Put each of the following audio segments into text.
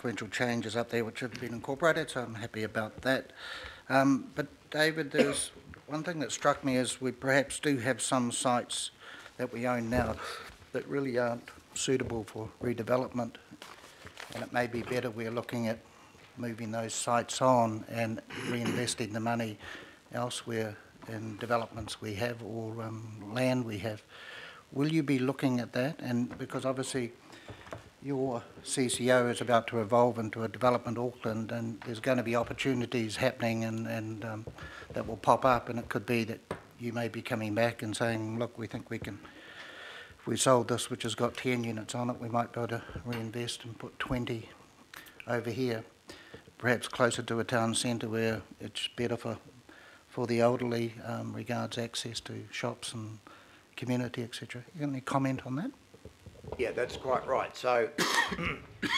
consequential changes up there which have been incorporated, so I'm happy about that. But David, there's one thing that struck me is we perhaps do have some sites that we own now that really aren't suitable for redevelopment, and it may be better we're looking at moving those sites on and reinvesting the money elsewhere in developments we have or land we have. Will you be looking at that? And because obviously your CCO is about to evolve into a development Auckland, and there's going to be opportunities happening and that will pop up, and it could be that you may be coming back and saying, look, we think we can, if we sold this which has got 10 units on it, we might be able to reinvest and put 20 over here, perhaps closer to a town centre where it's better for the elderly, regards access to shops and community, etc. You got any comment on that? Yeah, that's quite right. So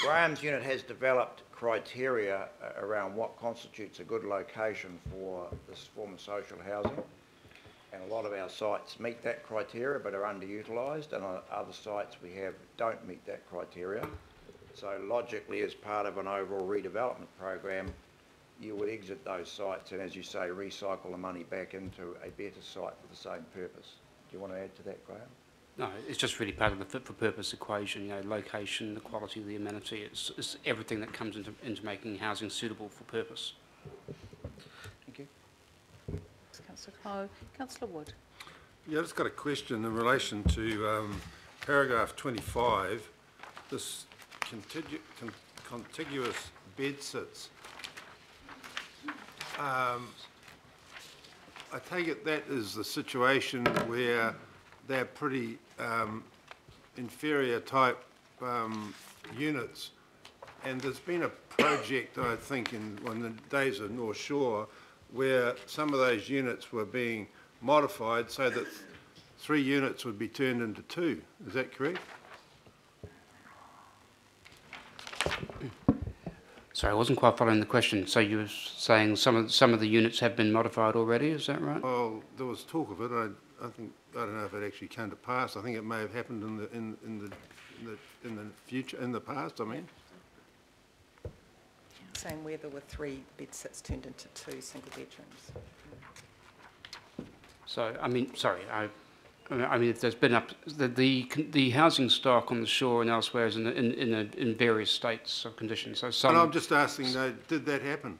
Graham's unit has developed criteria around what constitutes a good location for this form of social housing, and a lot of our sites meet that criteria but are underutilised, and on other sites we have don't meet that criteria. So logically, as part of an overall redevelopment program, you would exit those sites and, as you say, recycle the money back into a better site for the same purpose. Do you want to add to that, Graham? No, it's just really part of the fit for purpose equation, you know, location, the quality of the amenity, it's everything that comes into making housing suitable for purpose. Thank you. Thanks, Councillor Clow. Councillor Wood. Yeah, I just got a question in relation to paragraph 25, this contiguous bed sits. I take it that is the situation where they're pretty inferior type units, and there's been a project, I think, in the days of North Shore, where some of those units were being modified so that 3 units would be turned into 2. Is that correct? Sorry, I wasn't quite following the question. So you were saying some of the units have been modified already, is that right? Well, there was talk of it. I don't know if it actually came to pass. I think it may have happened in the future, in the past. I mean, Saying where there were 3 bed sits turned into 2 single bedrooms. So I mean, sorry, I mean, if there's been the housing stock on the shore and elsewhere is in various states of condition. So some. And I'm just asking, though, did that happen?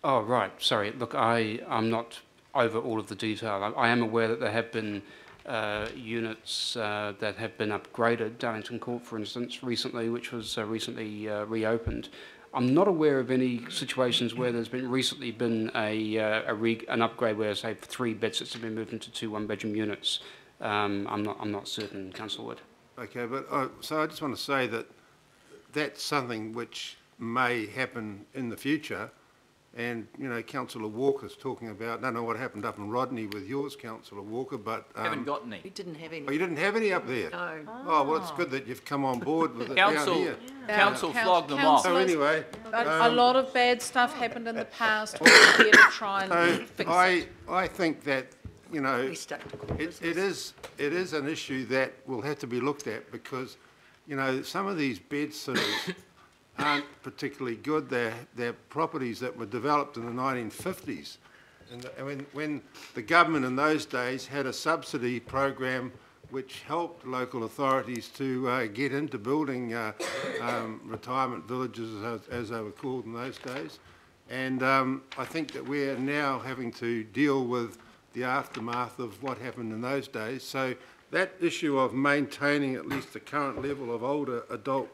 Oh right, sorry. Look, I'm not over all of the detail. I am aware that there have been units that have been upgraded. Darlington Court, for instance, recently, which was recently reopened. I'm not aware of any situations where there's recently been an upgrade where, say, 3 bed sits have been moved into 2 one-bedroom units. I'm not certain, Councillor Wood. Okay, but so I just want to say that that's something which may happen in the future, and you know, Councillor Walker's talking about. I don't know what happened up in Rodney with yours, Councillor Walker, but haven't got any. We didn't have any. Oh, you didn't have any up there? No. Oh, well, it's good that you've come on board with it down here. Council flogged them off. So anyway, A lot of bad stuff happened in the past. We're here to try and fix it. I think that, you know, it is an issue that will have to be looked at, because, you know, some of these bed sitters aren't particularly good. They're properties that were developed in the 1950s, and when the government in those days had a subsidy program which helped local authorities to get into building retirement villages, as they were called in those days. And I think that we're now having to deal with the aftermath of what happened in those days. So that issue of maintaining at least the current level of older adult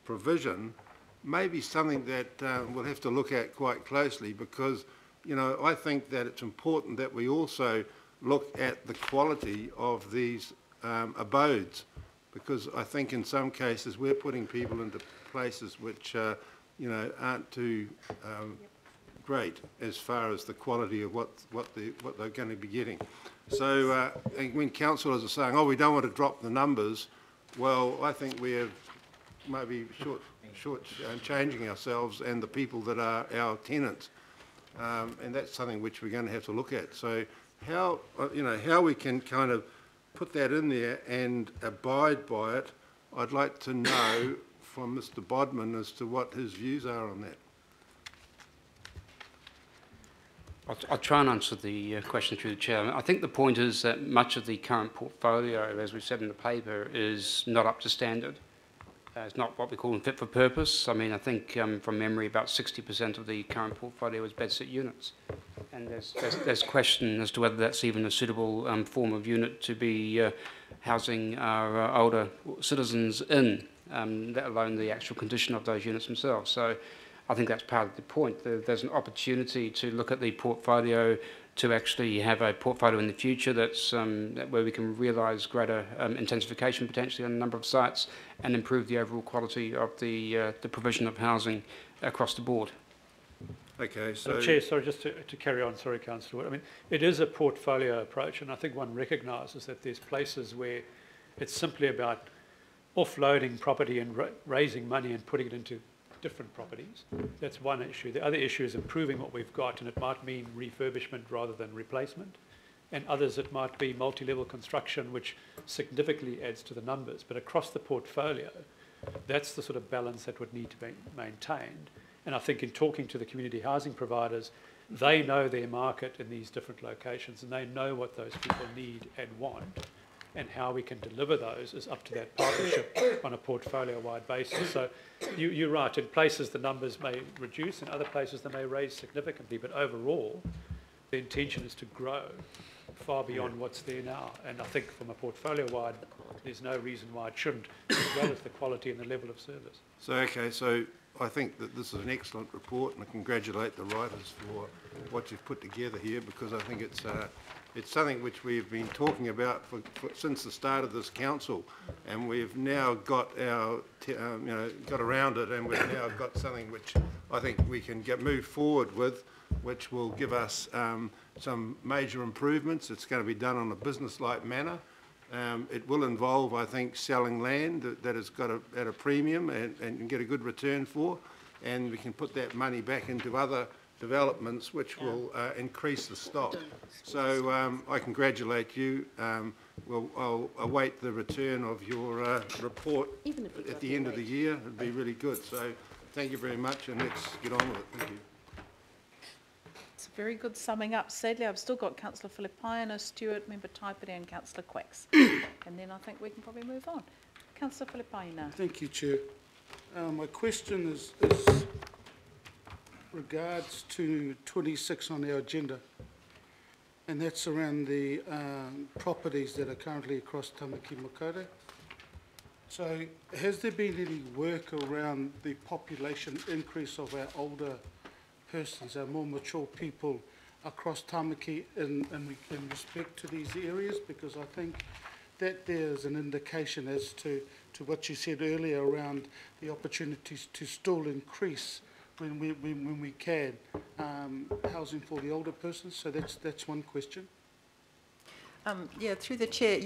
provision may be something that we'll have to look at quite closely, because, you know, I think that it's important that we also look at the quality of these abodes, because I think in some cases we're putting people into places which, you know, aren't too great as far as the quality of what they're going to be getting. So when councillors are saying, oh, we don't want to drop the numbers, well, I think we're maybe changing ourselves and the people that are our tenants, and that's something which we're going to have to look at. So how, you know, how we can kind of put that in there and abide by it, I'd like to know from Mr. Bodman as to what his views are on that. I'll try and answer the question through the chair. I think the point is that much of the current portfolio, as we said in the paper, is not up to standard. It's not what we call fit for purpose. I mean, I think from memory, about 60% of the current portfolio is bedsit units. And there's question as to whether that's even a suitable form of unit to be housing our older citizens in, let alone the actual condition of those units themselves. So I think that's part of the point. There's an opportunity to look at the portfolio to actually have a portfolio in the future that's where we can realise greater intensification potentially on a number of sites and improve the overall quality of the provision of housing across the board. Okay, so... Chair, sorry, just to carry on, sorry, Councillor. I mean, it is a portfolio approach, and I think one recognises that there's places where it's simply about offloading property and raising money and putting it into different properties. That's one issue. The other issue is improving what we've got, and it might mean refurbishment rather than replacement. And others, it might be multi-level construction, which significantly adds to the numbers. But across the portfolio, that's the sort of balance that would need to be maintained. And I think in talking to the community housing providers, they know their market in these different locations, and they know what those people need and want. And how we can deliver those is up to that partnership on a portfolio-wide basis. So you're right, in places the numbers may reduce, in other places they may raise significantly, but overall the intention is to grow far beyond what's there now. And I think from a portfolio-wide, there's no reason why it shouldn't, as well as the quality and the level of service. So, okay, so I think that this is an excellent report, and I congratulate the writers for what you've put together here, because I think it's something which we've been talking about since the start of this council, and we've now got our, got around it, and we've now got something which I think we can move forward with, which will give us some major improvements. It's going to be done on a business-like manner. It will involve, I think, selling land that has got at a premium and get a good return for, and we can put that money back into other developments which will increase the stock. So I congratulate you. I'll await the return of your report at the end of the year. It'd be really good. So thank you very much, and let's get on with it. Thank you. It's a very good summing up. Sadly, I've still got Councillor Filipaina, Stewart, Member Taipere and Councillor Quacks. And then I think we can probably move on. Councillor Filipaina. Thank you, Chair. My question is regards to 26 on our agenda, and that's around the properties that are currently across Tamaki Makaurau. So has there been any work around the population increase of our older persons, our more mature people across Tamaki in respect to these areas? Because I think that there's an indication as to what you said earlier around the opportunities to still increase when we can housing for the older persons. So that's one question. Yeah, through the chair.